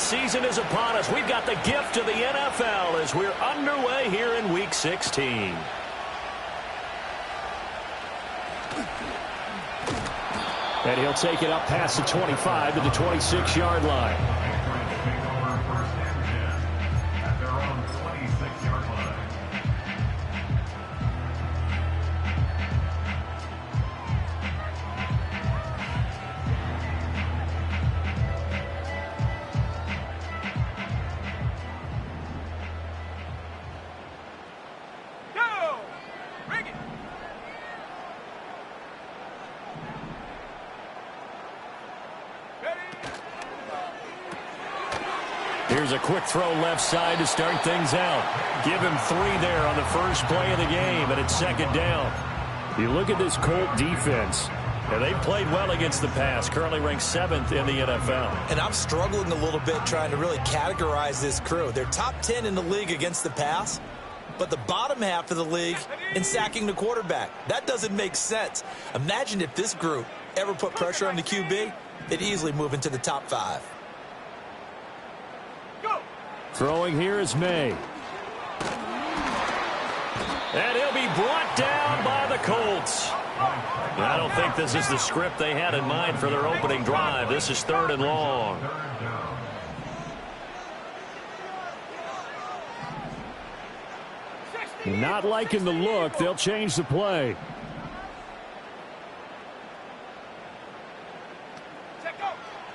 season is upon us. We've got the gift of the NFL as we're underway here in Week 16. And he'll take it up past the 25 to the 26-yard line. Here's a quick throw left side to start things out. Give him 3 there on the first play of the game, and it's second down. You look at this Colt defense. And they've played well against the pass, currently ranked 7th in the NFL. And I'm struggling a little bit trying to really categorize this crew. They're top 10 in the league against the pass, but the bottom half of the league in sacking the quarterback. That doesn't make sense. Imagine if this group ever put pressure on the QB, they'd easily move into the top 5. Throwing here is May. And he'll be brought down by the Colts. I don't think this is the script they had in mind for their opening drive. This is 3rd and long. Not liking the look. They'll change the play.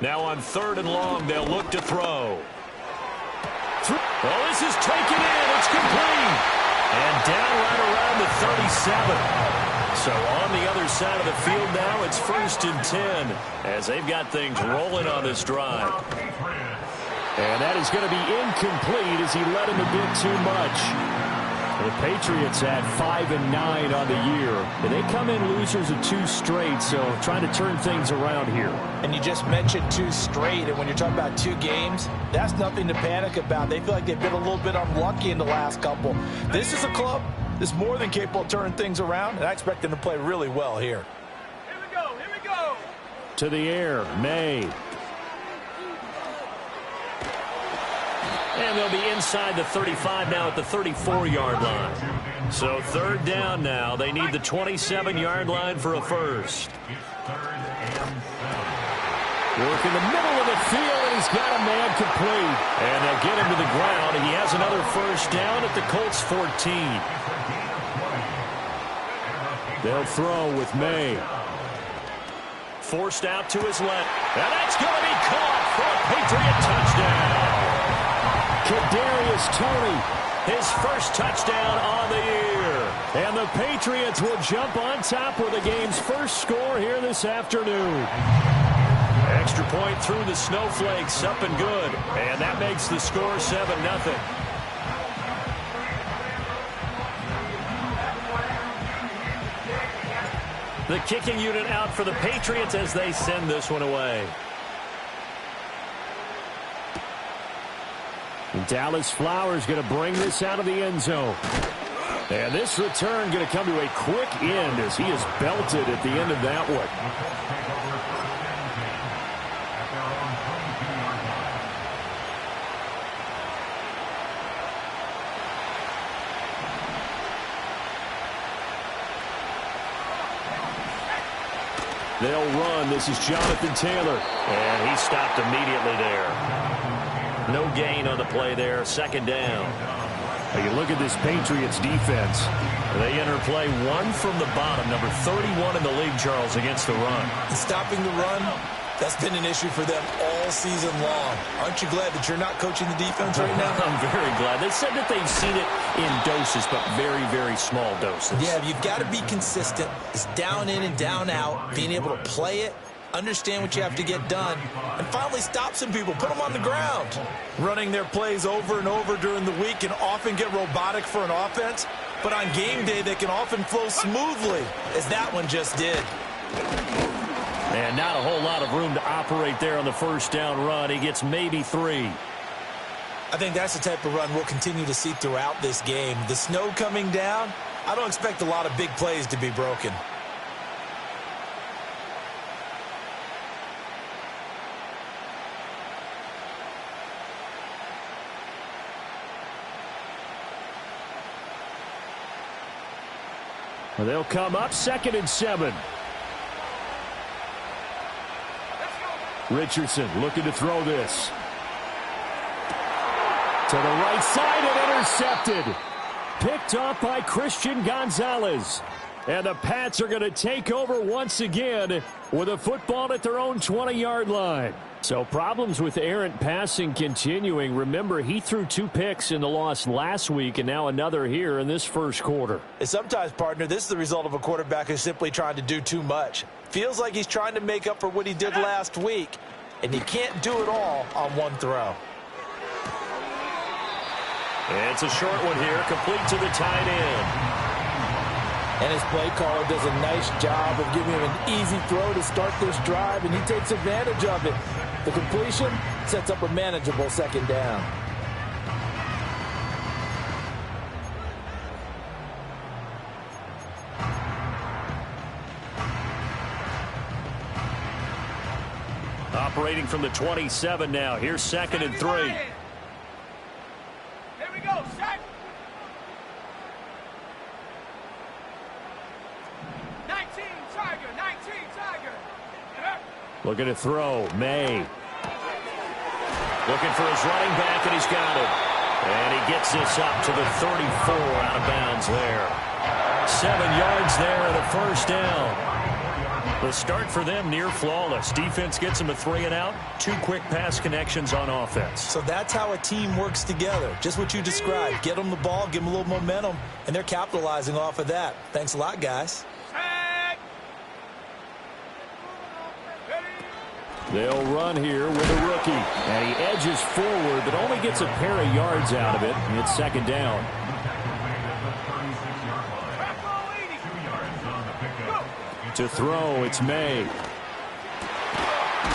Now on 3rd and long, they'll look to throw. Well, this is taken in. It's complete. And down right around the 37. So on the other side of the field now, it's 1st and 10 as they've got things rolling on this drive. And that is going to be incomplete as he let him a bit too much. The Patriots had 5-9 on the year. And they come in losers of 2 straight, so trying to turn things around here. And you just mentioned 2 straight, and when you're talking about 2 games, that's nothing to panic about. They feel like they've been a little bit unlucky in the last couple. This is a club that's more than capable of turning things around, and I expect them to play really well here. Here we go, here we go. To the air, May. And they'll be inside the 35 now at the 34-yard line. So 3rd down now. They need the 27-yard line for a first. Work in the middle of the field, and he's got a man complete. And they'll get him to the ground, and he has another first down at the Colts 14. They'll throw with May. Forced out to his left. And that's going to be caught for a Patriot touchdown. Kadarius Toney, his first touchdown on the year. And the Patriots will jump on top with the game's first score here this afternoon. Extra point through the snowflakes, up and good. And that makes the score 7-0. The kicking unit out for the Patriots as they send this one away. Dallas Flowers going to bring this out of the end zone. And this return going to come to a quick end as he is belted at the end of that one. They'll run. This is Jonathan Taylor. And he stopped immediately there. No gain on the play there. 2nd down. Now you look at this Patriots defense. They enter play 1 from the bottom. Number 31 in the league, Charles, against the run. And stopping the run, that's been an issue for them all season long. Aren't you glad that you're not coaching the defense right now? I'm very glad. They said that they've seen it in doses, but very, very small doses. Yeah, you've got to be consistent. It's down in and down out, being able to play it, understand what you have to get done, and finally stop some people, put them on the ground. Running their plays over and over during the week can often get robotic for an offense, but on game day they can often flow smoothly, as that one just did. And not a whole lot of room to operate there on the first down run. He gets maybe 3. I think that's the type of run we'll continue to see throughout this game. The snow coming down, I don't expect a lot of big plays to be broken. Well, they'll come up 2nd and 7. Richardson looking to throw this. To the right side and intercepted. Picked off by Christian Gonzalez. And the Pats are going to take over once again with a football at their own 20-yard line. So problems with errant passing continuing. Remember, he threw 2 picks in the loss last week and now another here in this first quarter. And sometimes, partner, this is the result of a quarterback who's simply trying to do too much. Feels like he's trying to make up for what he did last week, and he can't do it all on one throw. It's a short one here, complete to the tight end. And his play caller does a nice job of giving him an easy throw to start this drive, and he takes advantage of it. The completion sets up a manageable 2nd down. Operating from the 27 now. Here's 2nd and 3. Here we go, set. 19 Tiger, 19 Tiger. Looking to throw. May. Looking for his running back, and he's got it. And he gets this up to the 34 out of bounds there. 7 yards there and a first down. The start for them near flawless. Defense gets them a 3 and out. 2 quick pass connections on offense. So that's how a team works together. Just what you described. Get them the ball, give them a little momentum, and they're capitalizing off of that. Thanks a lot, guys. They'll run here with a rookie. And he edges forward, but only gets a pair of yards out of it. It's 2nd down. To throw, it's May.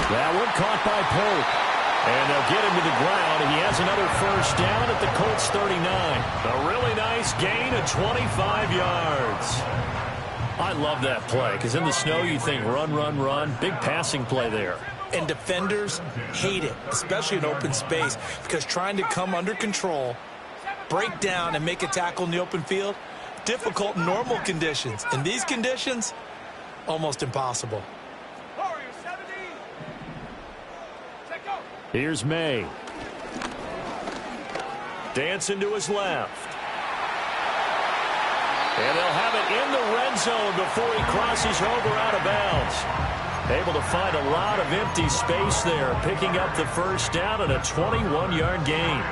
That one caught by Pope. And they'll get him to the ground. And he has another first down at the Colts 39. A really nice gain of 25 yards. I love that play, because in the snow you think run, run, run. Big passing play there. And defenders hate it, especially in open space, because trying to come under control, break down, and make a tackle in the open field, difficult in normal conditions. In these conditions, almost impossible. Here's May. Dancing to his left. And they'll have it in the red zone before he crosses over out of bounds. Able to find a lot of empty space there, picking up the first down and a 21-yard gain.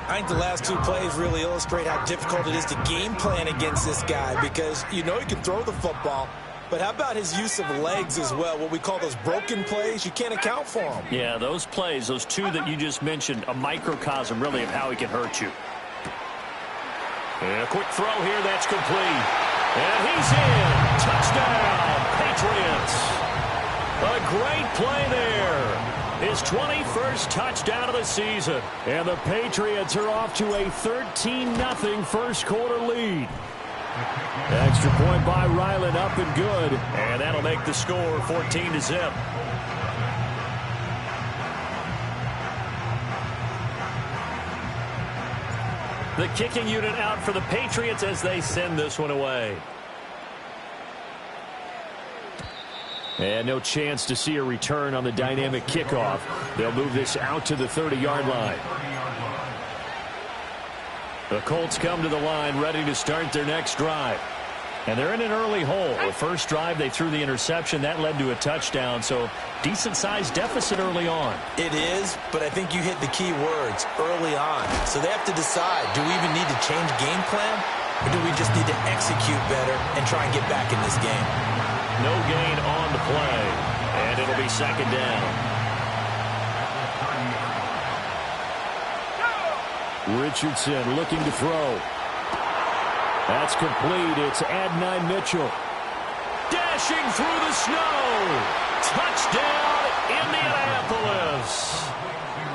I think the last 2 plays really illustrate how difficult it is to game plan against this guy, because you know he can throw the football, but how about his use of legs as well, what we call those broken plays? You can't account for them. Yeah, those plays, those 2 that you just mentioned, a microcosm really of how he can hurt you. And a quick throw here, that's complete. And he's in. Touchdown, Patriots. A great play there. His 21st touchdown of the season. And the Patriots are off to a 13-0 first quarter lead. Extra point by Ryland, up and good. And that'll make the score 14-0. The kicking unit out for the Patriots as they send this one away. And no chance to see a return on the dynamic kickoff. They'll move this out to the 30-yard line. The Colts come to the line ready to start their next drive. And they're in an early hole. The first drive, they threw the interception. That led to a touchdown, so decent-sized deficit early on. It is, but I think you hit the key words, early on. So they have to decide, do we even need to change game plan, or do we just need to execute better and try and get back in this game? No gain on the play, and it'll be 2nd down. Richardson looking to throw. That's complete. It's Adonai Mitchell. Dashing through the snow. Touchdown, Indianapolis.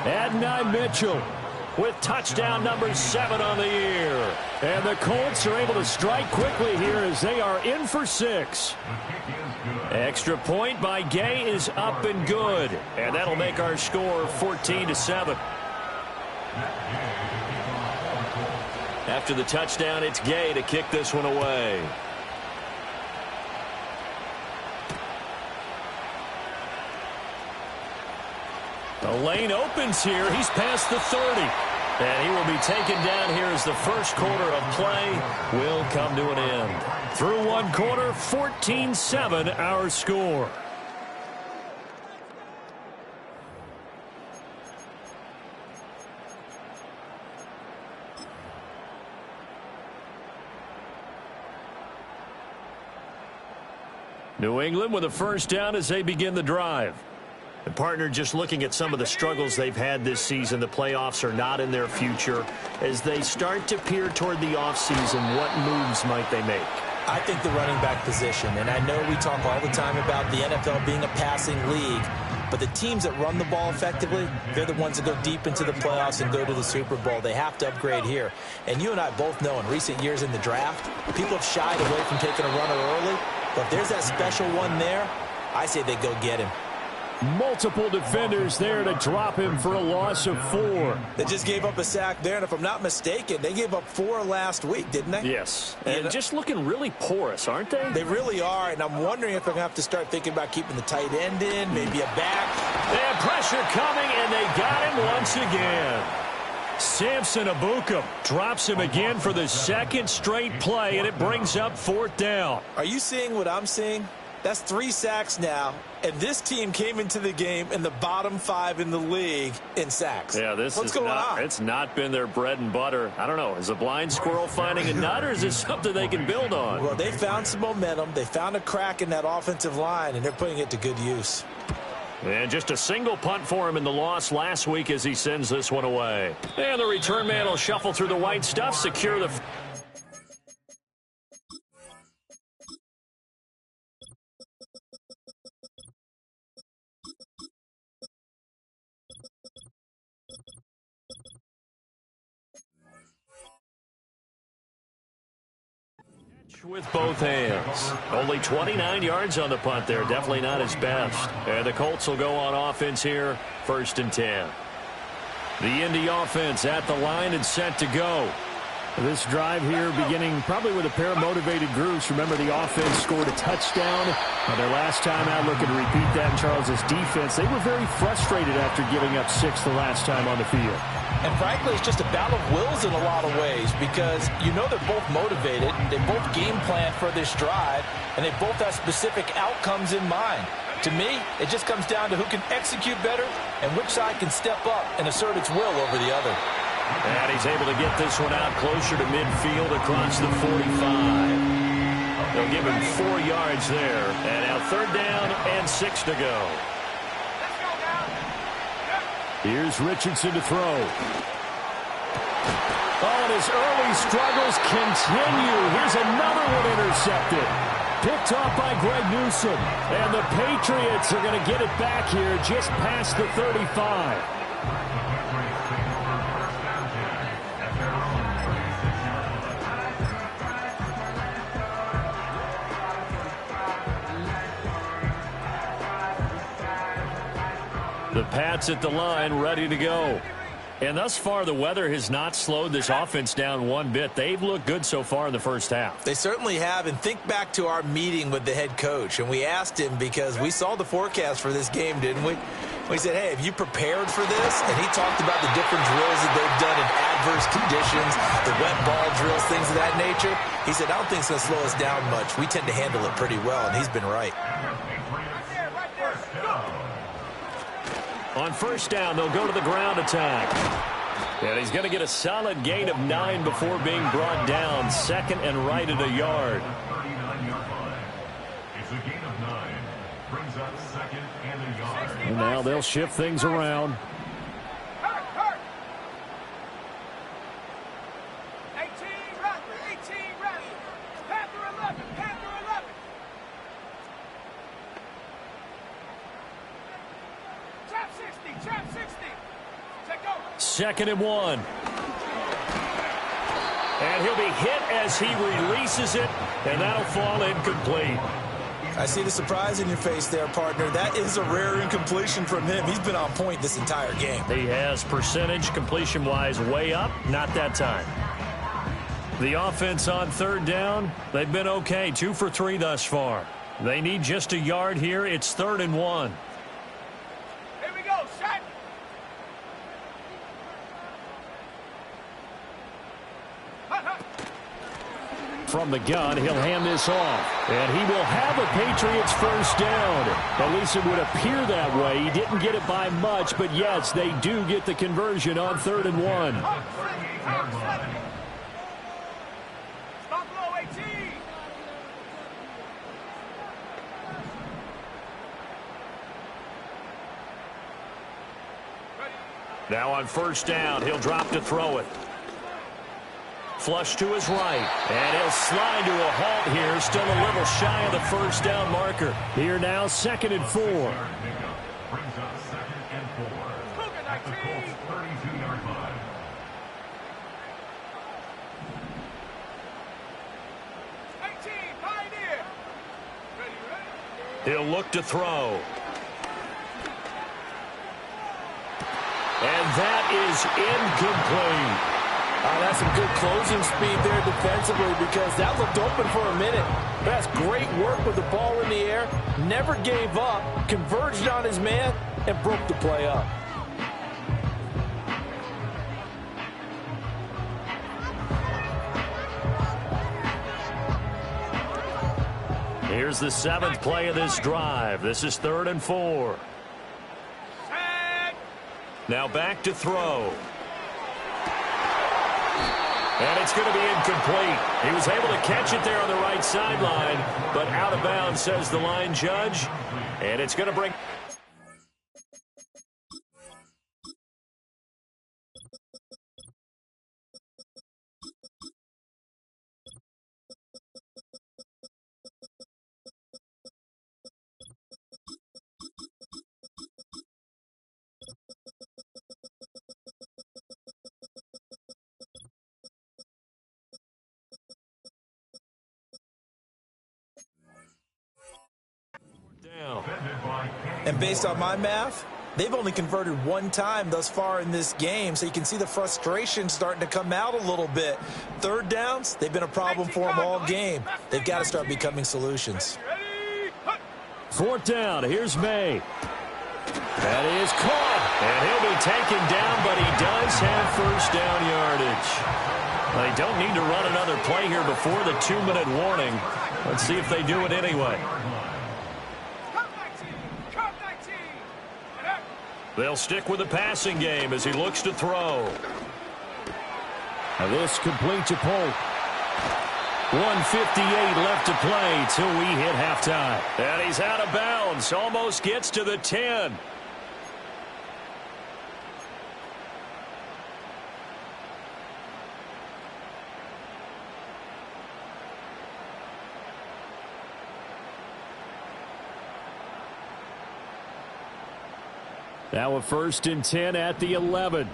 Adonai Mitchell with touchdown number 7 on the year. And the Colts are able to strike quickly here as they are in for 6. Extra point by Gay is up and good. And that'll make our score 14-7. After the touchdown, it's Gay to kick this one away. The lane opens here. He's past the 30. And he will be taken down here as the first quarter of play will come to an end. Through one quarter, 14-7 our score. New England with a first down as they begin the drive. And partner, just looking at some of the struggles they've had this season, the playoffs are not in their future. As they start to peer toward the offseason, what moves might they make? I think the running back position, and I know we talk all the time about the NFL being a passing league, but the teams that run the ball effectively, they're the ones that go deep into the playoffs and go to the Super Bowl. They have to upgrade here. And you and I both know in recent years in the draft, people have shied away from taking a runner early, but if there's that special one there, I say they go get him. Multiple defenders there to drop him for a loss of 4. They just gave up a sack there, and if I'm not mistaken, they gave up 4 last week, didn't they? Yes, and just looking really porous, aren't they? They really are, and I'm wondering if they're going to have to start thinking about keeping the tight end in, maybe a back. They have pressure coming, and they got him once again. Samson Abukum drops him again for the second straight play, and it brings up 4th down. Are you seeing what I'm seeing? That's 3 sacks now, and this team came into the game in the bottom 5 in the league in sacks. Yeah, what's going on? It's not been their bread and butter. I don't know. Is a blind squirrel finding a nut, or is this something they can build on? Well, they found some momentum. They found a crack in that offensive line, and they're putting it to good use. And just a single punt for him in the loss last week as he sends this one away. And the return man will shuffle through the white stuff, secure the... with both hands. Only 29 yards on the punt there. Definitely not his best. And the Colts will go on offense here. 1st and 10. The Indy offense at the line and set to go. This drive here beginning probably with a pair of motivated groups. Remember, the offense scored a touchdown. Their last time out, looking to repeat that in Charles's defense. They were very frustrated after giving up 6 the last time on the field. And frankly, it's just a battle of wills in a lot of ways because you know they're both motivated. They both game plan for this drive, and they both have specific outcomes in mind. To me, it just comes down to who can execute better and which side can step up and assert its will over the other. And he's able to get this one out closer to midfield across the 45. They'll give him 4 yards there. And now 3rd down and 6 to go. Here's Richardson to throw. Oh, and his early struggles continue. Here's another one intercepted. Picked off by Greg Newsome. And the Patriots are going to get it back here just past the 35. The Pats at the line, ready to go. And thus far, the weather has not slowed this offense down one bit. They've looked good so far in the first half. They certainly have. And think back to our meeting with the head coach. And we asked him because we saw the forecast for this game, didn't we? We said, hey, have you prepared for this? And he talked about the different drills that they've done in adverse conditions, the wet ball drills, things of that nature. He said, I don't think it's going to slow us down much. We tend to handle it pretty well, and he's been right. On 1st down, they'll go to the ground attack. And he's going to get a solid gain of 9 before being brought down. 2nd and right at a yard. And now they'll shift things around. 18 run. Panther 11. Trap 60. Take over. 2nd and 1. And he'll be hit as he releases it, and that'll fall incomplete. I see the surprise in your face there, partner. That is a rare incompletion from him. He's been on point this entire game. He has percentage completion-wise way up, not that time. The offense on 3rd down, they've been okay, 2 for 3 thus far. They need just a yard here. It's 3rd and 1. Here we go, shot. From the gun, he'll hand this off. And he will have a Patriots first down. At least it would appear that way. He didn't get it by much, but yes, they do get the conversion on 3rd and 1. Stop low, 18. Now on first down, he'll drop to throw it. Flush to his right, and he'll slide to a halt here, still a little shy of the first down marker. Here now, 2nd and 4. Cougar 19. 18, Pioneer. Ready. He'll look to throw. And that is incomplete. That's some good closing speed there defensively because that looked open for a minute. That's great work with the ball in the air. Never gave up, converged on his man, and broke the play up. Here's the 7th play of this drive. This is 3rd and 4. Now back to throw. And it's going to be incomplete. He was able to catch it there on the right sideline, but out of bounds, says the line judge. And it's going to bring... And based on my math, they've only converted one time thus far in this game, so you can see the frustration starting to come out a little bit. 3rd downs, they've been a problem for them all game. They've got to start becoming solutions. 4th down, here's May. That is caught. And he'll be taken down, but he does have first down yardage. They don't need to run another play here before the 2-minute warning. Let's see if they do it anyway. They'll stick with the passing game as he looks to throw. Now this complete to Polk. 1:58 left to play till we hit halftime. And he's out of bounds. Almost gets to the 10. Now a 1st and 10 at the 11.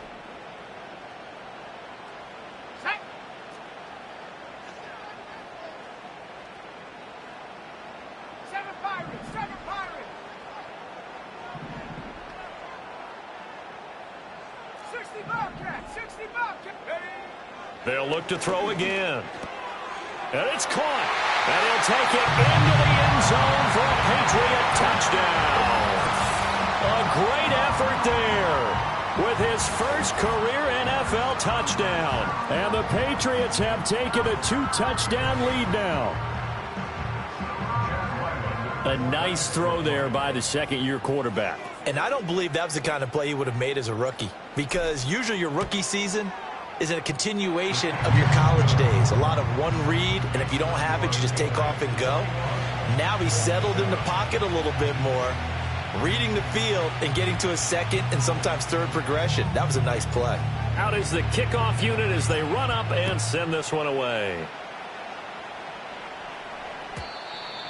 Set. 7 Pirates, 7 Pirates. 60 Bobcats, 60 Bobcats. Ready. They'll look to throw again. And it's caught. And he'll take it into the end zone for a Patriot touchdown. A great effort there with his first career NFL touchdown. And the Patriots have taken a 2-touchdown lead now. A nice throw there by the 2nd-year quarterback. And I don't believe that was the kind of play he would have made as a rookie, because usually your rookie season is a continuation of your college days. A lot of one read, and if you don't have it, you just take off and go. Now he's settled in the pocket a little bit more, reading the field and getting to a 2nd and sometimes 3rd progression. That was a nice play. Out is the kickoff unit as they run up and send this one away.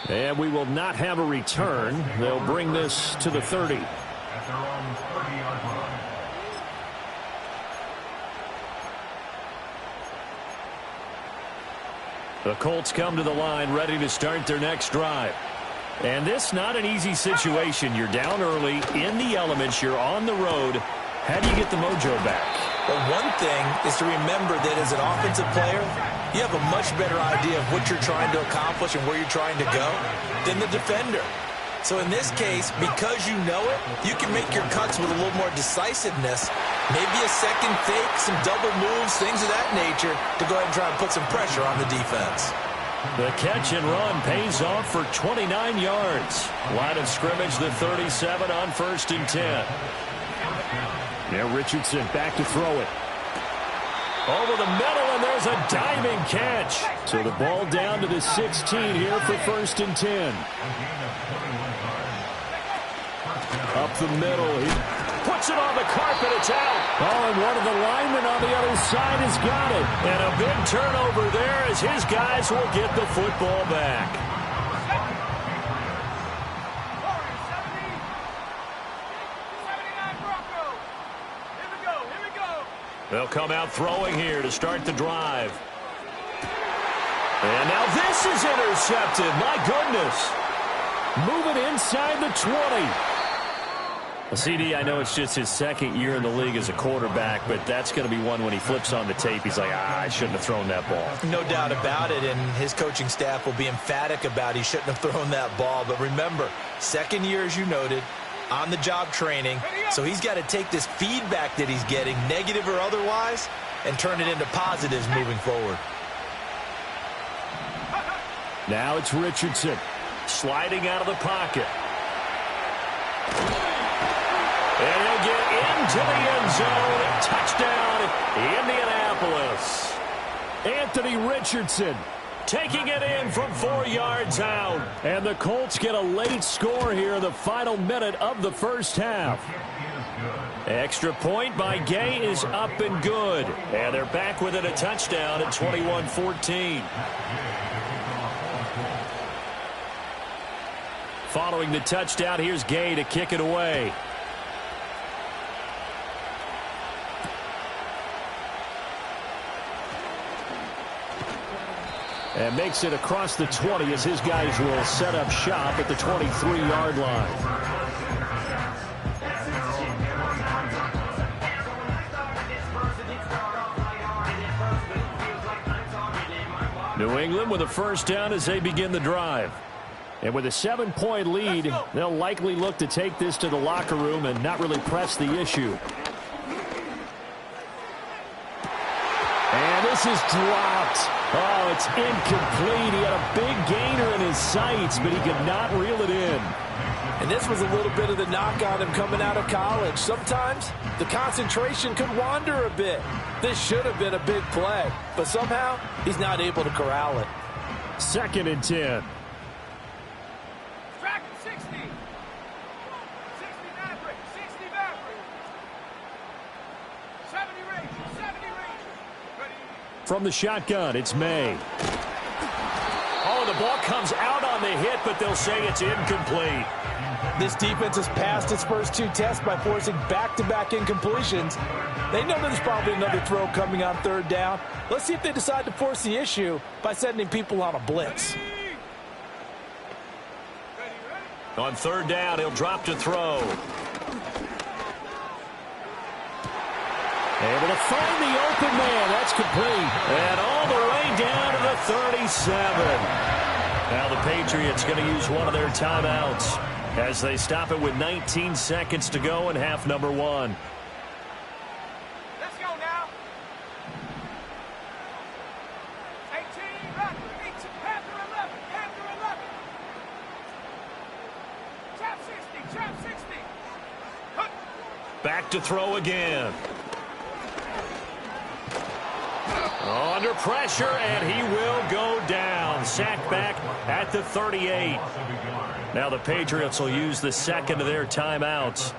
And we will not have a return. They'll bring this to the 30. At their own 30-yard line. The Colts come to the line ready to start their next drive. And this not an easy situation. You're down early, in the elements, you're on the road. How do you get the mojo back? Well, one thing is to remember that as an offensive player, you have a much better idea of what you're trying to accomplish and where you're trying to go than the defender. So in this case, because you know it, you can make your cuts with a little more decisiveness. Maybe a second fake, some double moves, things of that nature to go ahead and try and put some pressure on the defense. The catch and run pays off for 29 yards. Line of scrimmage, the 37 on 1st and 10. Now Richardson back to throw it. Over the middle, and there's a diving catch. So the ball down to the 16 here for 1st and 10. Up the middle. He puts it on the carpet. It's out. Oh, and one of the linemen on the other side has got it. And a big turnover there as his guys will get the football back. They'll come out throwing here to start the drive. And now this is intercepted. My goodness. Moving inside the 20. CD, I know it's just his second year in the league as a quarterback, but that's going to be one when he flips on the tape. He's like, I shouldn't have thrown that ball. No doubt about it, and his coaching staff will be emphatic about he shouldn't have thrown that ball. But remember, second year, as you noted, on-the-job training, so he's got to take this feedback that he's getting, negative or otherwise, and turn it into positives moving forward. Now it's Richardson. Sliding out of the pocket. And he'll get into the end zone. Touchdown, Indianapolis. Anthony Richardson taking it in from 4 yards out. And the Colts get a late score here in the final minute of the first half. Extra point by Gay is up and good. And they're back within a touchdown at 21-14. Following the touchdown, here's Gay to kick it away. And makes it across the 20 as his guys will set up shop at the 23-yard line. New England with a first down as they begin the drive. And with a 7-point lead, they'll likely look to take this to the locker room and not really press the issue. And this is dropped. Oh, it's incomplete. He had a big gainer in his sights, but he could not reel it in. And this was a little bit of the knock on him coming out of college. Sometimes the concentration could wander a bit. This should have been a big play, but somehow he's not able to corral it. 2nd and 10. Track 60. 60 Maverick. 60 Maverick. 70 Rangers. 70 Rangers. Ready? From the shotgun, it's May. Oh, the ball comes out on the hit, but they'll say it's incomplete. This defense has passed its first 2 tests by forcing back-to-back incompletions. They know there's probably another throw coming on 3rd down. Let's see if they decide to force the issue by sending people on a blitz. On 3rd down, he'll drop to throw. Able to find the open man. That's complete. And all the way down to the 37. Now the Patriots going to use one of their timeouts as they stop it with 19 seconds to go in half number 1. Let's go now. 18, run. 18, Panther 11, Panther 11. Trap 60, trap 60. Cut. Back to throw again. Under pressure, and he will go down. Sacked back at the 38. Now the Patriots will use the second of their timeouts.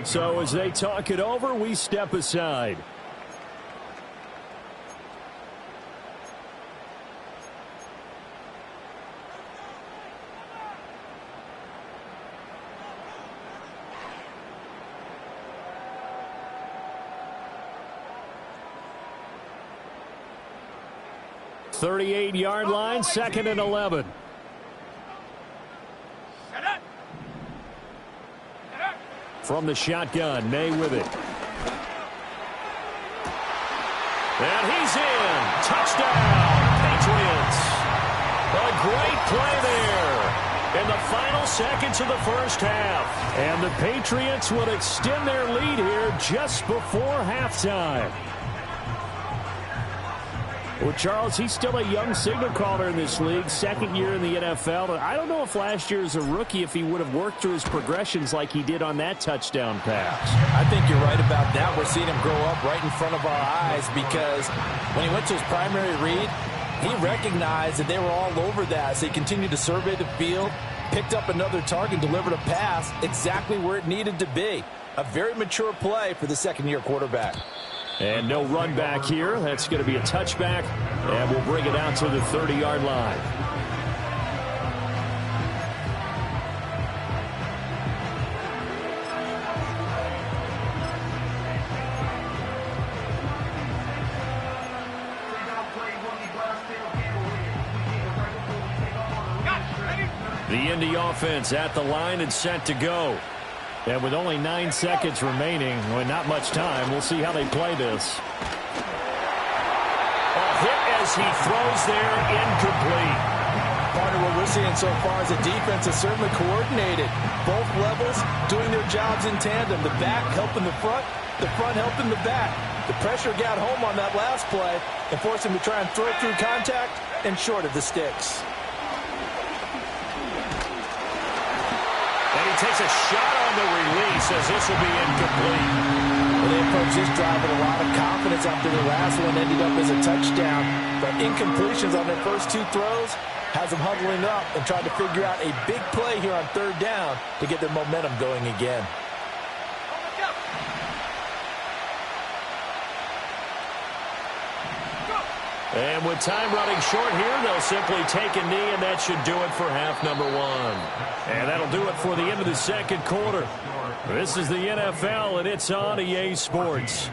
So as they talk it over, we step aside. .38-yard line, 2nd and 11. From the shotgun, May with it. And he's in. Touchdown, Patriots. A great play there in the final seconds of the first half. And the Patriots will extend their lead here just before halftime. Well, Charles, he's still a young signal caller in this league, second year in the NFL. I don't know if last year as a rookie, if he would have worked through his progressions like he did on that touchdown pass. I think you're right about that. We're seeing him grow up right in front of our eyes because when he went to his primary read, he recognized that they were all over that. So he continued to survey the field, picked up another target, delivered a pass exactly where it needed to be. A very mature play for the second-year quarterback. And no run back here. That's going to be a touchback, and we'll bring it out to the 30-yard line. The Indy offense at the line and set to go. And with only 9 seconds remaining, well, not much time, we'll see how they play this. A hit as he throws there, incomplete. Partner, what we're seeing so far is the defense is certainly coordinated. Both levels doing their jobs in tandem. The back helping the front helping the back. The pressure got home on that last play and forced him to try and throw through contact and short of the sticks. And he takes a shot on the release as this will be incomplete. Well, they approached this drive with a lot of confidence after the last one ended up as a touchdown. But incompletions on their first 2 throws has them huddling up and trying to figure out a big play here on 3rd down to get their momentum going again. And with time running short here, they'll simply take a knee, and that should do it for half number 1. And that'll do it for the end of the second quarter. This is the NFL, and it's on EA Sports.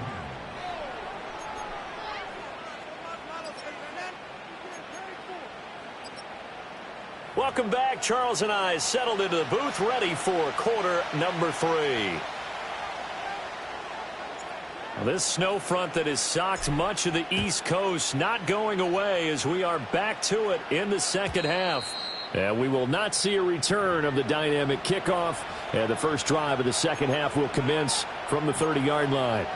Welcome back. Charles and I settled into the booth, ready for quarter number 3. This snow front that has socked much of the East Coast not going away as we are back to it in the second half. And we will not see a return of the dynamic kickoff. And the first drive of the second half will commence from the 30-yard line.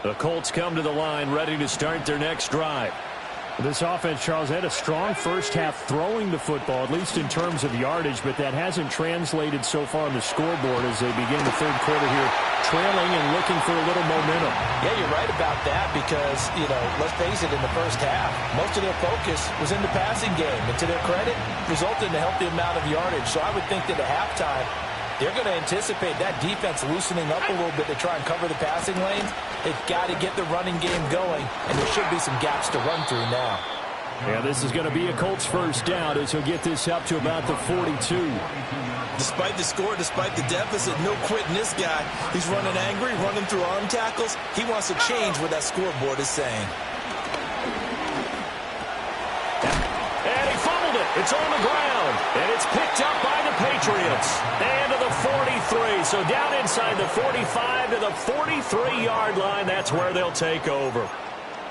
The Colts come to the line ready to start their next drive. This offense, Charles, had a strong first half throwing the football, at least in terms of yardage, but that hasn't translated so far on the scoreboard as they begin the third quarter here, trailing and looking for a little momentum. Yeah, you're right about that because, let's face it, in the first half, most of their focus was in the passing game. And to their credit, resulted in a healthy amount of yardage. So I would think that at halftime, they're going to anticipate that defense loosening up a little bit to try and cover the passing lanes. They've got to get the running game going, and there should be some gaps to run through now. Yeah, this is going to be a Colts first down as he'll get this up to about the 42. Despite the score, despite the deficit, no quitting this guy. He's running angry, running through arm tackles. He wants to change what that scoreboard is saying. And he fumbled it. It's on the ground. And it's picked up by the Patriots. And to the 43. So down inside the 45 to the 43-yard line. That's where they'll take over.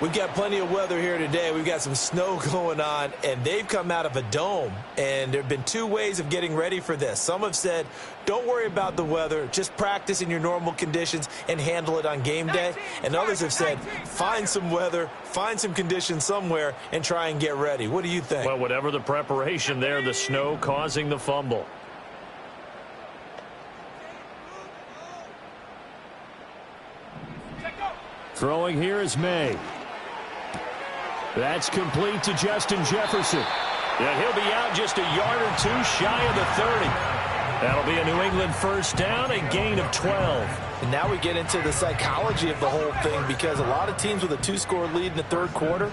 We've got plenty of weather here today. We've got some snow going on, and they've come out of a dome. And there have been 2 ways of getting ready for this. Some have said, don't worry about the weather. Just practice in your normal conditions and handle it on game day. And others have said, find some weather, find some conditions somewhere, and try and get ready. What do you think? Well, whatever the preparation there, the snow causing the fumble. Throwing here is May. That's complete to Justin Jefferson. And he'll be out just a yard or 2 shy of the 30. That'll be a New England first down, a gain of 12. And now we get into the psychology of the whole thing because a lot of teams with a 2-score lead in the third quarter,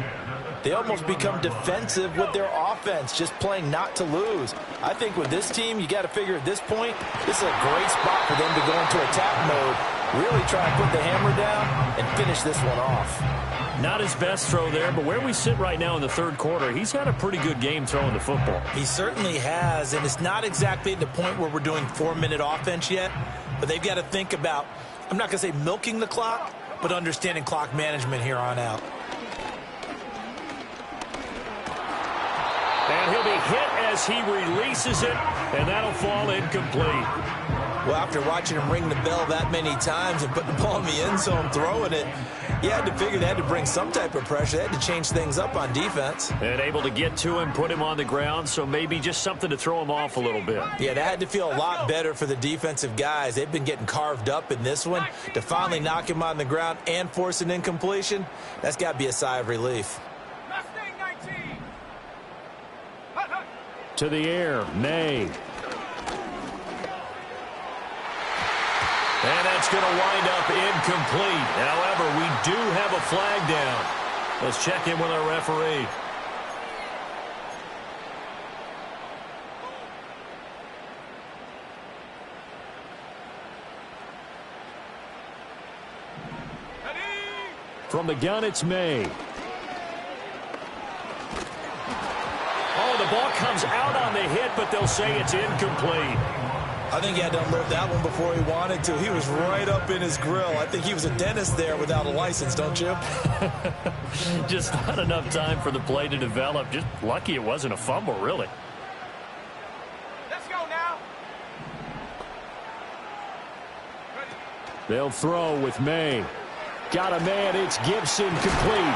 they almost become defensive with their offense, just playing not to lose. I think with this team, you got to figure at this point, this is a great spot for them to go into attack mode, really try and put the hammer down and finish this one off. Not his best throw there, but where we sit right now in the third quarter, he's had a pretty good game throwing the football. He certainly has, and it's not exactly at the point where we're doing 4-minute offense yet, but they've got to think about, I'm not going to say milking the clock, but understanding clock management here on out. And And he'll be hit as he releases it, and that'll fall incomplete. Well, after watching him ring the bell that many times and putting the ball in the end zone, throwing it, you had to figure they had to bring some type of pressure. They had to change things up on defense. And able to get to him, put him on the ground, so maybe just something to throw him off a little bit. Yeah, that had to feel a lot better for the defensive guys. They've been getting carved up in this one. To finally knock him on the ground and force an incompletion, that's got to be a sigh of relief. Mustang 19. To the air, May. And that's going to wind up incomplete. However, we do have a flag down. Let's check in with our referee. From the gun, it's May. Oh, the ball comes out on the hit, but they'll say it's incomplete. I think he had to unload that one before he wanted to. He was right up in his grill. I think he was a dentist there without a license, don't you? Just not enough time for the play to develop. Just lucky it wasn't a fumble, really. Let's go now. They'll throw with May. Got a man, it's Gibson, complete.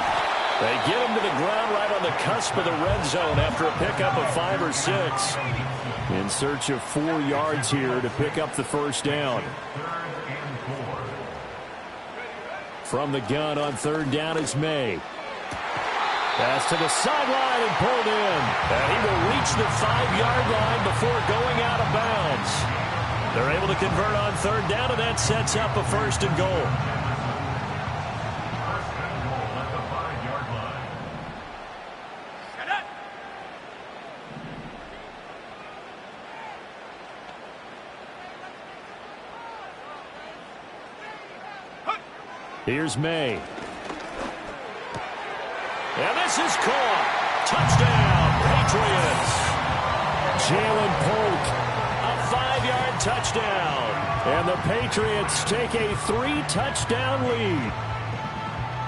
They get him to the ground right on the cusp of the red zone after a pickup of 5 or 6. In search of 4 yards here to pick up the first down. From the gun on third down is May. Pass to the sideline and pulled in. And he will reach the 5-yard line before going out of bounds. They're able to convert on third down, and that sets up a 1st and goal. Here's May. And this is caught. Touchdown, Patriots. Jalen Polk. A 5-yard touchdown. And the Patriots take a 3-touchdown lead.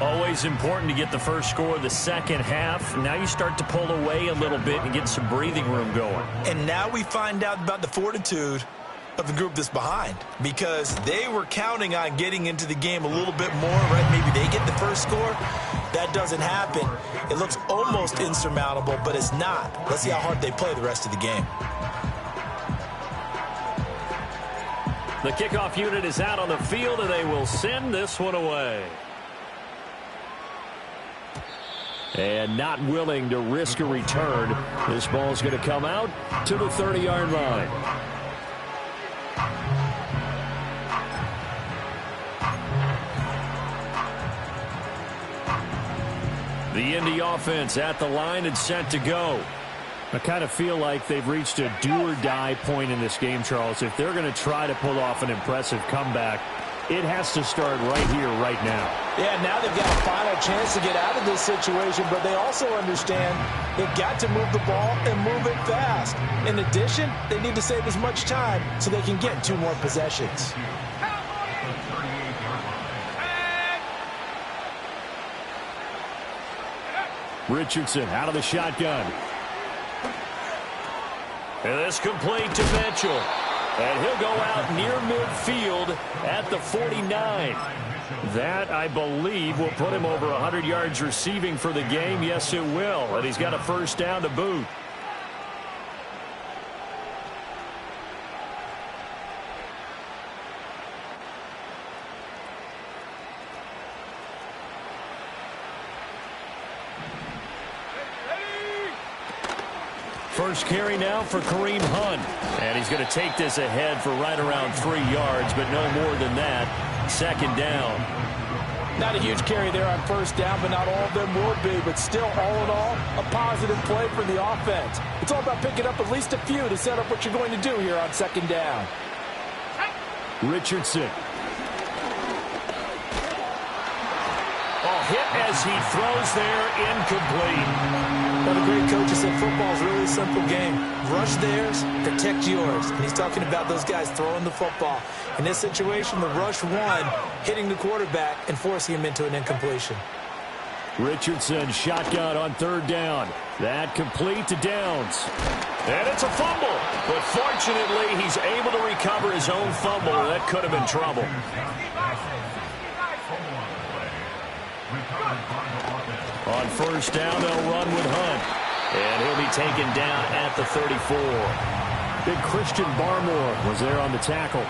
Always important to get the first score of the second half. Now you start to pull away a little bit and get some breathing room going. And now we find out about the fortitude of the group that's behind, because they were counting on getting into the game a little bit more, right? Maybe they get the first score. That doesn't happen. It looks almost insurmountable, but it's not. Let's see how hard they play the rest of the game. The kickoff unit is out on the field, and they will send this one away. And not willing to risk a return. This ball's going to come out to the 30-yard line. The Indy offense at the line and set to go. I kind of feel like they've reached a do-or-die point in this game, Charles. If they're going to try to pull off an impressive comeback, it has to start right here, right now. Yeah, now they've got a final chance to get out of this situation, but they also understand they've got to move the ball and move it fast. In addition, they need to save as much time so they can get 2 more possessions. Richardson out of the shotgun. And this complete to Mitchell. And he'll go out near midfield at the 49. That, I believe, will put him over 100 yards receiving for the game. Yes, it will. And he's got a first down to boot. First carry now for Kareem Hunt. And he's going to take this ahead for right around 3 yards, but no more than that. Second down. Not a huge carry there on first down, but not all of them will be. But still, all in all, a positive play for the offense. It's all about picking up at least a few to set up what you're going to do here on second down. Richardson. Hit as he throws there, incomplete. Well, the great coach has said football is really a simple game. Rush theirs, protect yours. And he's talking about those guys throwing the football. In this situation, the rush won, hitting the quarterback and forcing him into an incompletion. Richardson shotgun on third down. That complete to Downs. And it's a fumble. But fortunately, he's able to recover his own fumble. That could have been trouble. On first down, they'll run with Hunt. And he'll be taken down at the 34. Big Christian Barmore was there on the tackle.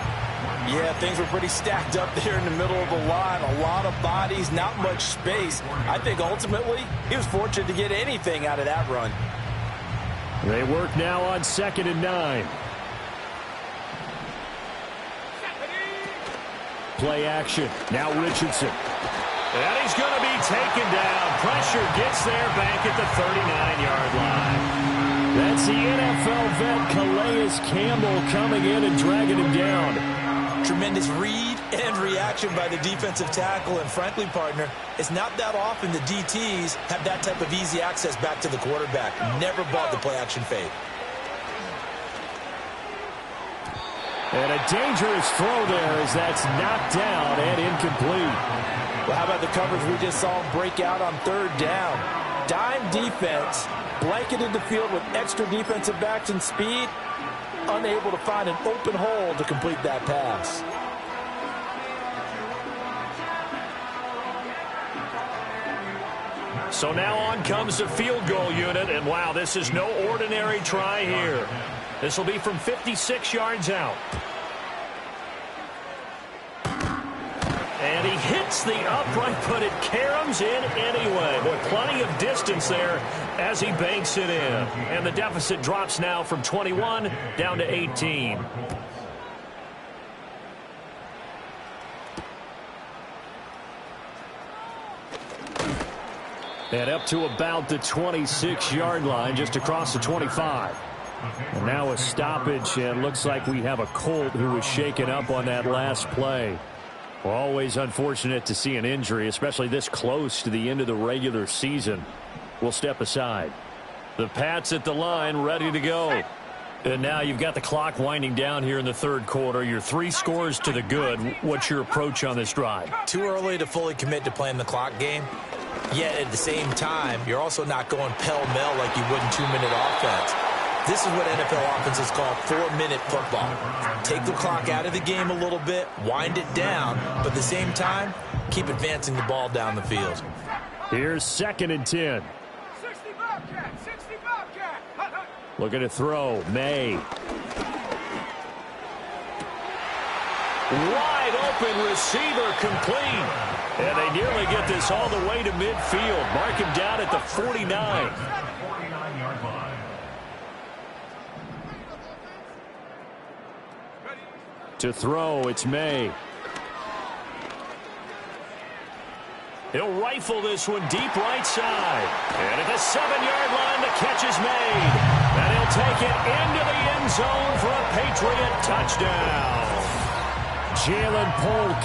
Yeah, things were pretty stacked up there in the middle of the line. A lot of bodies, not much space. I think ultimately he was fortunate to get anything out of that run. They work now on 2nd and 9. Play action. Now Richardson. And he's going to be taken down. Pressure gets there back at the 39-yard line. That's the NFL vet Calais Campbell coming in and dragging him down. Tremendous read and reaction by the defensive tackle. And frankly, partner, it's not that often the DTs have that type of easy access back to the quarterback. Never bought the play-action fade. And a dangerous throw there as that's knocked down and incomplete. Well, how about the coverage we just saw him break out on third down? Dime defense, blanketed the field with extra defensive backs and speed, unable to find an open hole to complete that pass. So now on comes the field goal unit, and wow, this is no ordinary try here. This will be from 56 yards out. And he hits the upright, but it caroms in anyway. Boy, plenty of distance there as he banks it in. And the deficit drops now from 21 down to 18. And up to about the 26-yard line, just across the 25. And now a stoppage, and looks like we have a Colt who was shaken up on that last play. Well, always unfortunate to see an injury, especially this close to the end of the regular season. We'll step aside. The Pats at the line, ready to go. And now you've got the clock winding down here in the third quarter. You're 3 scores to the good. What's your approach on this drive? Too early to fully commit to playing the clock game. Yet at the same time, you're also not going pell-mell like you would in 2-minute offense. This is what NFL offenses call 4-minute football. Take the clock out of the game a little bit, wind it down, but at the same time, keep advancing the ball down the field. Here's 2nd and 10. 60 Bobcat, 60 Bobcat. Looking to throw. May. Wide open receiver complete. And they nearly get this all the way to midfield. Mark him down at the 49. To throw, it's May. He'll rifle this one deep right side. And at the 7-yard line, the catch is made. And he'll take it into the end zone for a Patriot touchdown. Jalen Polk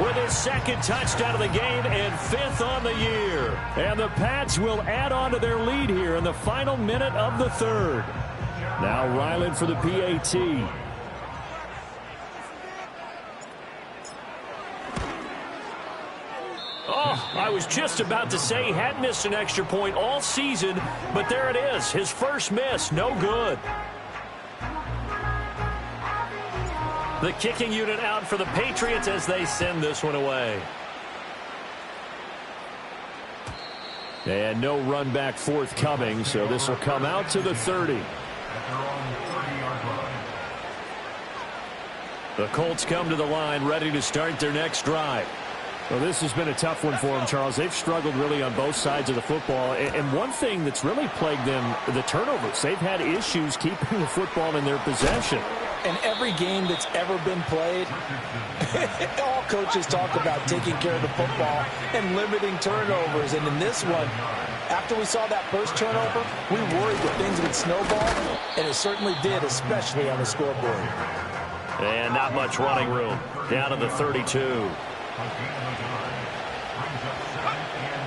with his 2nd touchdown of the game and 5th on the year. And the Pats will add on to their lead here in the final minute of the 3rd. Now Ryland for the PAT. Oh, I was just about to say he hadn't missed an extra point all season, but there it is. His first miss, no good. The kicking unit out for the Patriots as they send this one away. And no run back forthcoming, so this will come out to the 30. The Colts come to the line ready to start their next drive. Well, this has been a tough one for them, Charles. They've struggled really on both sides of the football. And one thing that's really plagued them, the turnovers. They've had issues keeping the football in their possession. In every game that's ever been played, all coaches talk about taking care of the football and limiting turnovers. And in this one, after we saw that first turnover, we worried that things would snowball, and it certainly did, especially on the scoreboard. And not much running room. Down to the 32.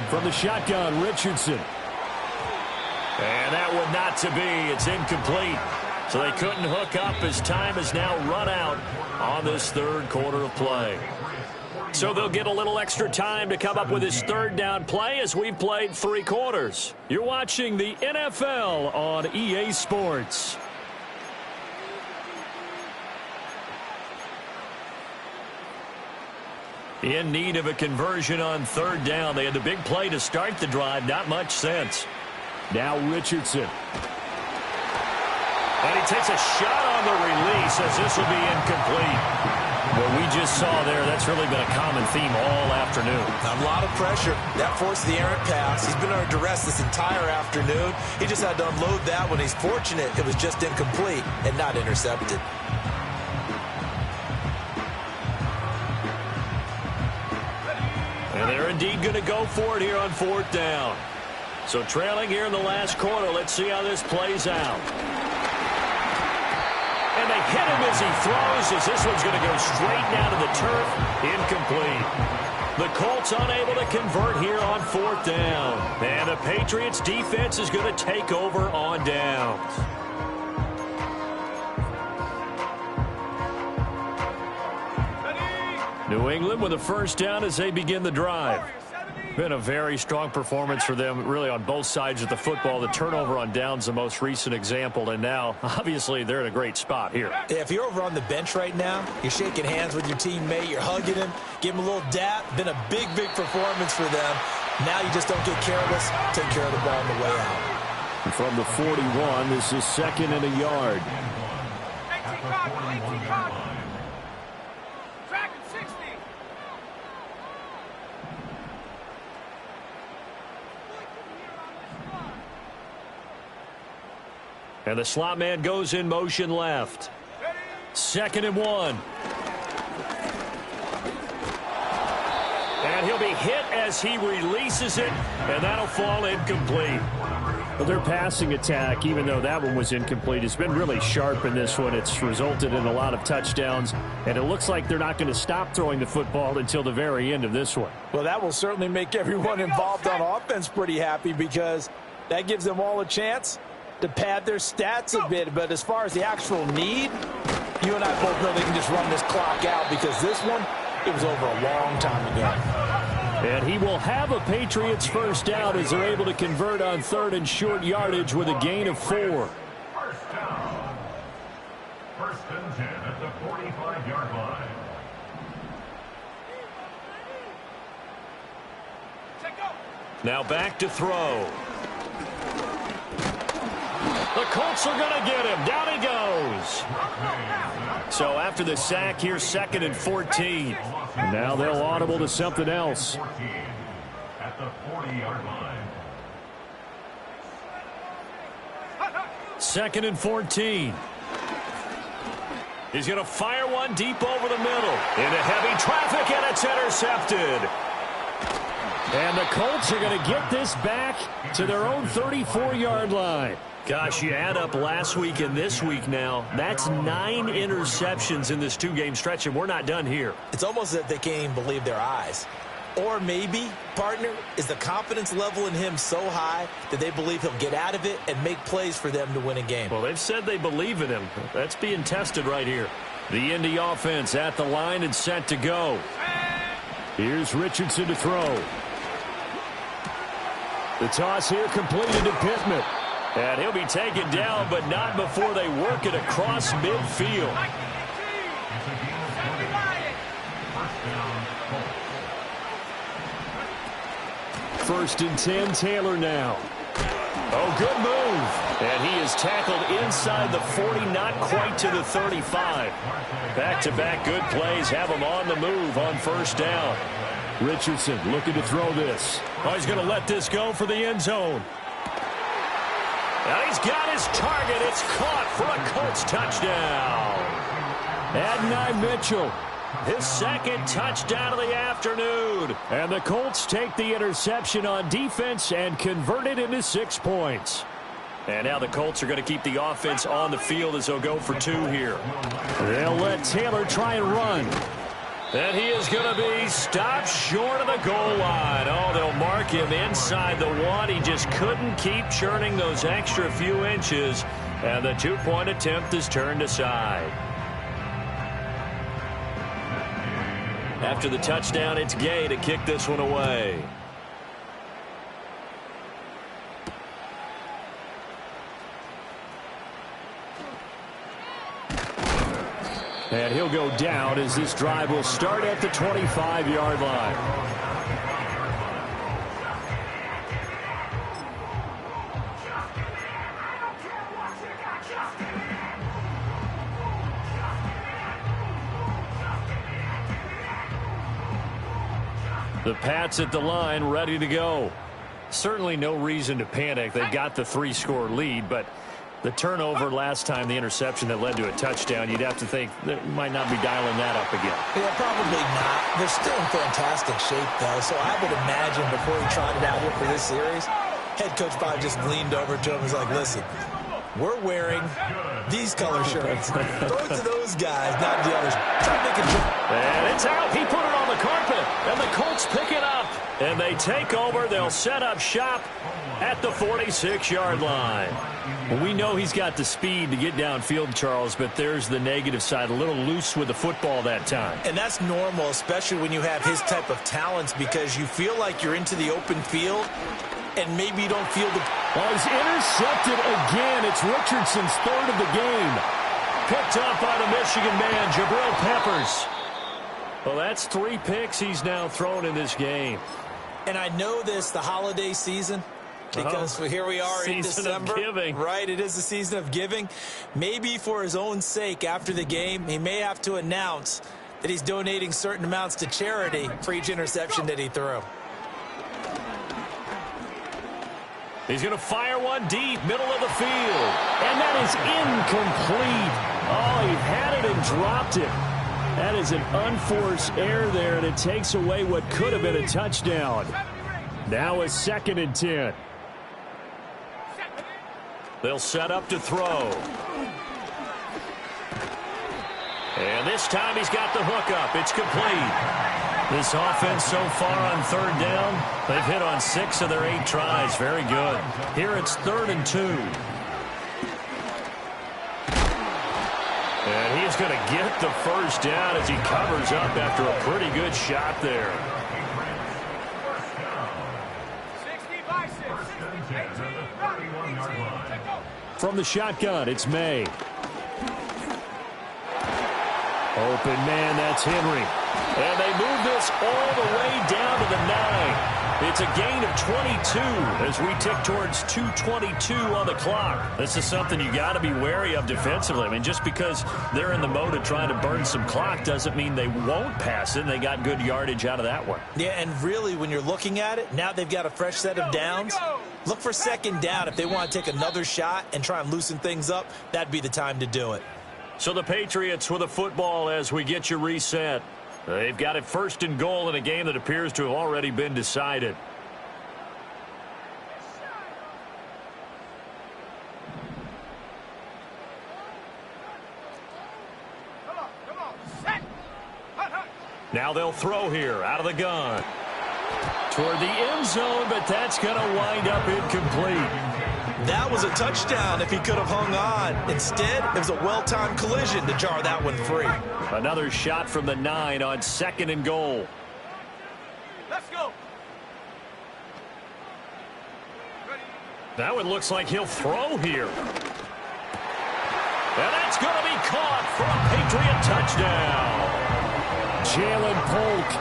From the shotgun, Richardson. And that one not to be. It's incomplete. So they couldn't hook up as time is now run out on this third quarter of play. So they'll get a little extra time to come up with his third down play as we've played 3 quarters. You're watching the NFL on EA Sports. In need of a conversion on third down. They had the big play to start the drive. Not much sense. Now Richardson. And he takes a shot on the release as this will be incomplete. What we just saw there, that's really been a common theme all afternoon. A lot of pressure. That forced the errant pass. He's been under duress this entire afternoon. He just had to unload that one. He's fortunate it was just incomplete and not intercepted. And they're indeed going to go for it here on 4th down. So trailing here in the last quarter. Let's see how this plays out. And they hit him as he throws, as this one's going to go straight down to the turf. Incomplete. The Colts unable to convert here on 4th down. And the Patriots defense is going to take over on downs. New England with a first down as they begin the drive. Been a very strong performance for them, really, on both sides of the football. The turnover on downs, the most recent example, and now, obviously, they're in a great spot here. Yeah, if you're over on the bench right now, you're shaking hands with your teammate, you're hugging him, give him a little dap. Been a big, big performance for them. Now you just don't get careless. Take care of the ball on the way out. And from the 41, this is 2nd and a yard. 18 Cardinals. Track at 60. And the slot man goes in motion left. 2nd and 1. And he'll be hit as he releases it, and that'll fall incomplete. Well, their passing attack, even though that one was incomplete, has been really sharp in this one. It's resulted in a lot of touchdowns, and it looks like they're not going to stop throwing the football until the very end of this one. Well, that will certainly make everyone involved on offense pretty happy, because that gives them all a chance to pad their stats a bit. But as far as the actual need, you and I both know they can just run this clock out, because this one, it was over a long time ago. And he will have a Patriots first down as they're able to convert on 3rd and short yardage with a gain of 4. First down. 1st and 10 at the 45-yard line. Now back to throw. The Colts are going to get him. Down he goes. So after the sack, here's 2nd and 14. And now they'll audible to something else. At the 40-yard line. 2nd and 14. He's going to fire one deep over the middle. Into heavy traffic, and it's intercepted. And the Colts are going to get this back to their own 34-yard line. Gosh, you add up last week and this week now, that's 9 interceptions in this 2-game stretch, and we're not done here. It's almost as if they can't even believe their eyes. Or maybe, partner, is the confidence level in him so high that they believe he'll get out of it and make plays for them to win a game. Well, they've said they believe in him. That's being tested right here. The Indy offense at the line and set to go. Here's Richardson to throw. The toss here completed to Pittman. And he'll be taken down, but not before they work it across midfield. First and 10, Taylor now. Oh, good move. And he is tackled inside the 40, not quite to the 35. Back-to-back good plays have him on the move on first down. Richardson looking to throw this. Oh, he's going to let this go for the end zone. And he's got his target. It's caught for a Colts touchdown. Adonai Mitchell. His 2nd touchdown of the afternoon. And the Colts take the interception on defense and convert it into 6 points. And now the Colts are going to keep the offense on the field as they'll go for 2 here. They'll let Taylor try and run. And he is going to be stopped short of the goal line. Oh, they'll mark him inside the 1. He just couldn't keep churning those extra few inches. And the 2-point attempt is turned aside. After the touchdown, it's Gay to kick this one away. And he'll go down as this drive will start at the 25-yard line. The Pats at the line, ready to go. Certainly no reason to panic. They've got the 3-score lead, but the turnover last time, the interception that led to a touchdown, you'd have to think they might not be dialing that up again. Yeah, probably not. They're still in fantastic shape, though, so I would imagine before he trotted out here for this series, head coach probably just leaned over to him and was like, listen, we're wearing these color shirts. Throw it to those guys, not the others. Try to make a jump. And it's out. He put it on the carpet, and the Colts pick it up. And they take over. They'll set up shop at the 46-yard line. Well, we know he's got the speed to get downfield, Charles, but there's the negative side. A little loose with the football that time. And that's normal, especially when you have his type of talents, because you feel like you're into the open field, and maybe you don't feel the... Well, he's intercepted again. It's Richardson's third of the game. Picked up by the Michigan man, Jabril Peppers. Well, that's 3 picks he's now thrown in this game. And I know this, the holiday season, because here we are in December. Season of giving. Right, it is the season of giving. Maybe for his own sake after the game, he may have to announce that he's donating certain amounts to charity for each interception that he threw. He's going to fire one deep, middle of the field. And that is incomplete. Oh, he had it and dropped it. That is an unforced error there, and it takes away what could have been a touchdown. Now a 2nd and 10. They'll set up to throw. And this time he's got the hook up. It's complete. This offense so far on 3rd down, they've hit on 6 of their 8 tries. Very good. Here it's 3rd and 2. And he's going to get the first down as he covers up after a pretty good shot there. 60-by-6. From the shotgun, it's May. Open man, that's Henry. And they move this all the way down to the 9. It's a gain of 22 as we tick towards 2:22 on the clock. This is something you got to be wary of defensively. I mean, just because they're in the mode of trying to burn some clock doesn't mean they won't pass it. And they got good yardage out of that one. Yeah, and really, when you're looking at it, now they've got a fresh set of downs. Look for 2nd down. If they want to take another shot and try and loosen things up, that'd be the time to do it. So the Patriots with a football as we get you reset. They've got it 1st and goal in a game that appears to have already been decided. Come on, set. Now they'll throw here out of the gun. Toward the end zone, but that's going to wind up incomplete. That was a touchdown if he could have hung on. Instead, it was a well-timed collision to jar that one free. Another shot from the 9 on 2nd and goal. Let's go. That one looks like he'll throw here. And that's going to be caught for a Patriot touchdown. Jalen Polk.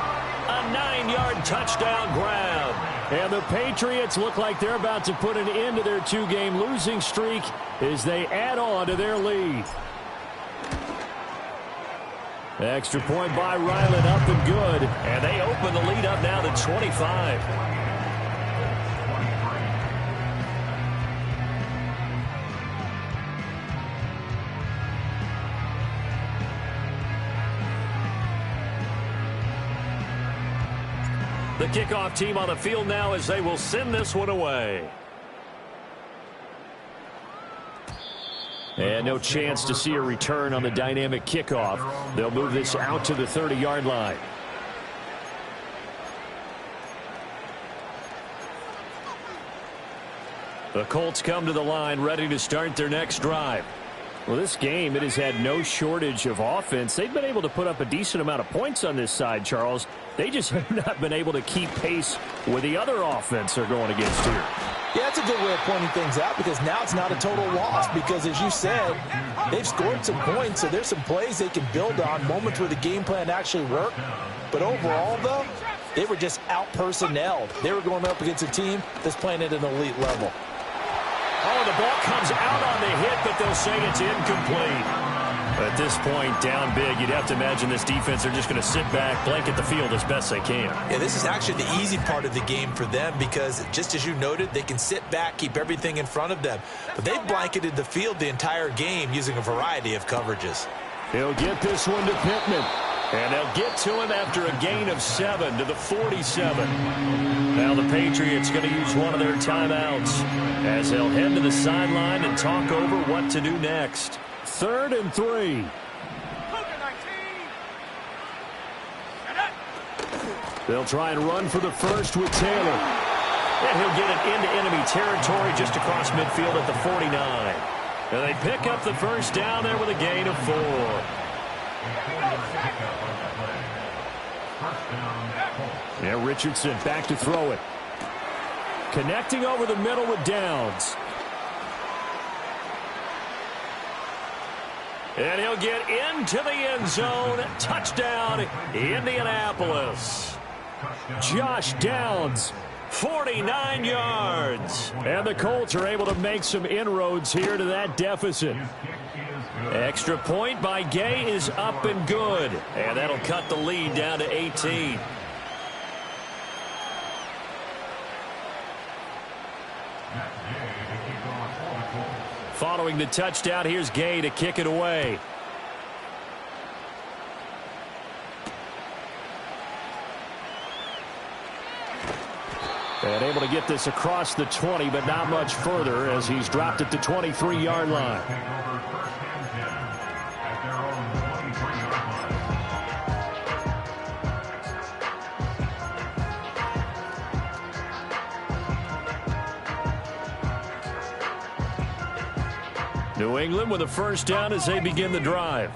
A 9-yard touchdown grab. And the Patriots look like they're about to put an end to their 2-game losing streak as they add on to their lead. Extra point by Ryland, up and good. And they open the lead up now to 25. The kickoff team on the field now as they will send this one away. And no chance to see a return on the dynamic kickoff. They'll move this out to the 30-yard line. The Colts come to the line ready to start their next drive. Well, this game, it has had no shortage of offense. They've been able to put up a decent amount of points on this side, Charles. They just have not been able to keep pace with the other offense they're going against here. Yeah, that's a good way of pointing things out because now it's not a total loss because, as you said, they've scored some points, so there's some plays they can build on, moments where the game plan actually worked. But overall, though, they were just out-personnelled. They were going up against a team that's playing at an elite level. Oh, the ball comes out on the hit, but they'll say it's incomplete. At this point, down big, you'd have to imagine this defense, they're just going to sit back, blanket the field as best they can. Yeah, this is actually the easy part of the game for them because, just as you noted, they can sit back, keep everything in front of them. But they've blanketed the field the entire game using a variety of coverages. He'll get this one to Pittman. And they'll get to him after a gain of 7 to the 47. Now the Patriots going to use one of their timeouts as they'll head to the sideline and talk over what to do next. 3rd and 3. They'll try and run for the first with Taylor. And he'll get it into enemy territory just across midfield at the 49. And they pick up the first down there with a gain of 4. Yeah, Richardson back to throw it. Connecting over the middle with Downs. And he'll get into the end zone. Touchdown, Indianapolis. Josh Downs. 49 yards. And the Colts are able to make some inroads here to that deficit. Extra point by Gay is up and good. And that'll cut the lead down to 18. Following the touchdown, here's Gay to kick it away. And able to get this across the 20, but not much further as he's dropped it to 23-yard line. New England with a first down as they begin the drive.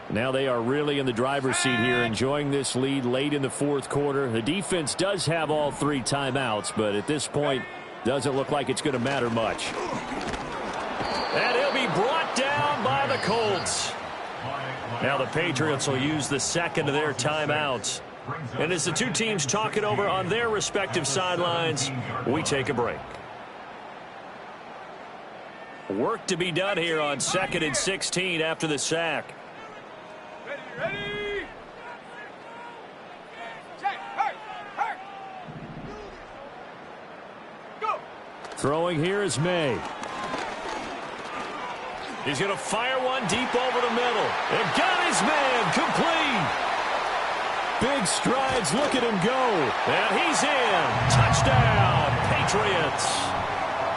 Now they are really in the driver's seat here, enjoying this lead late in the 4th quarter. The defense does have all 3 timeouts, but at this point, doesn't look like it's going to matter much. And he'll be brought down by the Colts. Now the Patriots will use the second of their timeouts. And as the two teams talk it over on their respective sidelines, we take a break. Work to be done here on 2nd and 16 after the sack. Ready? Check. Hurt. Go. Throwing here is May. He's going to fire one deep over the middle. And got his man complete. Big strides. Look at him go. And he's in. Touchdown, Patriots.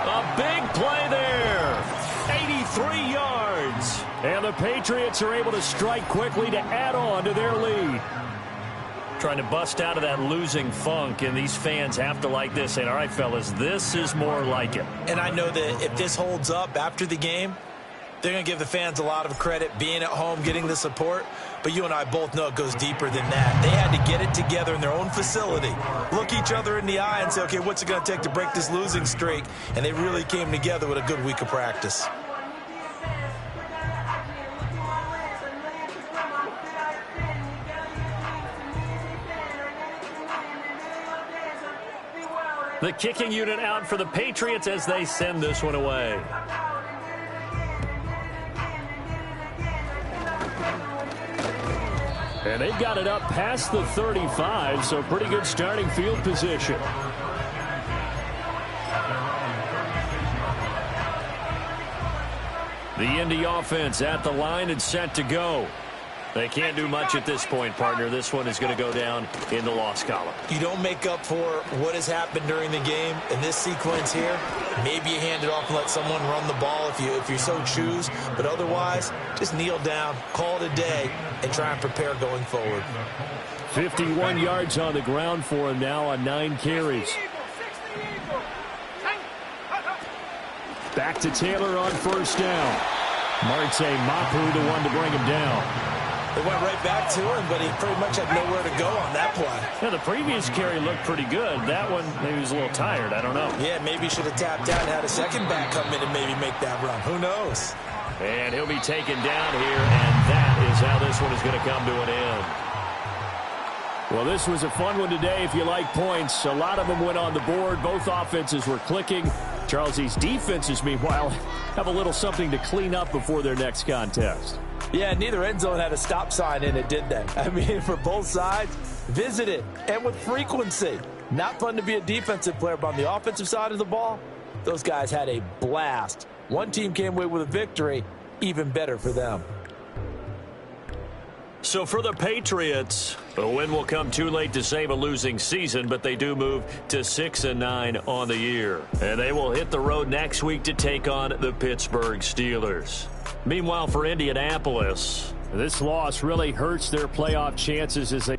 A big play there. 83 yards. And the Patriots are able to strike quickly to add on to their lead. Trying to bust out of that losing funk, and these fans have to like this. And all right, fellas, this is more like it. And I know that if this holds up after the game, they're going to give the fans a lot of credit, being at home, getting the support. But you and I both know it goes deeper than that. They had to get it together in their own facility, look each other in the eye and say, okay, what's it going to take to break this losing streak? And they really came together with a good week of practice. The kicking unit out for the Patriots as they send this one away. And they've got it up past the 35, so pretty good starting field position. The Indy offense at the line and set to go. They can't do much at this point, partner. This one is going to go down in the loss column. You don't make up for what has happened during the game in this sequence here. Maybe you hand it off and let someone run the ball if you so choose. But otherwise, just kneel down, call it a day, and try and prepare going forward. 51 yards on the ground for him now on 9 carries. Back to Taylor on first down. Marte Mapu, the one to bring him down. They went right back to him, but he pretty much had nowhere to go on that play. Yeah, the previous carry looked pretty good. That one, maybe he was a little tired. I don't know. Yeah, maybe he should have tapped out and had a second back come in and maybe make that run. Who knows? And he'll be taken down here, and that is how this one is going to come to an end. Well, this was a fun one today if you like points. A lot of them went on the board. Both offenses were clicking. Charles, these defenses, meanwhile, have a little something to clean up before their next contest. Yeah, neither end zone had a stop sign in it, did they? I mean, for both sides, visit it, and with frequency. Not fun to be a defensive player, but on the offensive side of the ball, those guys had a blast. One team came away with a victory, even better for them. So for the Patriots, a win will come too late to save a losing season, but they do move to 6-9 on the year. And they will hit the road next week to take on the Pittsburgh Steelers. Meanwhile, for Indianapolis, this loss really hurts their playoff chances as they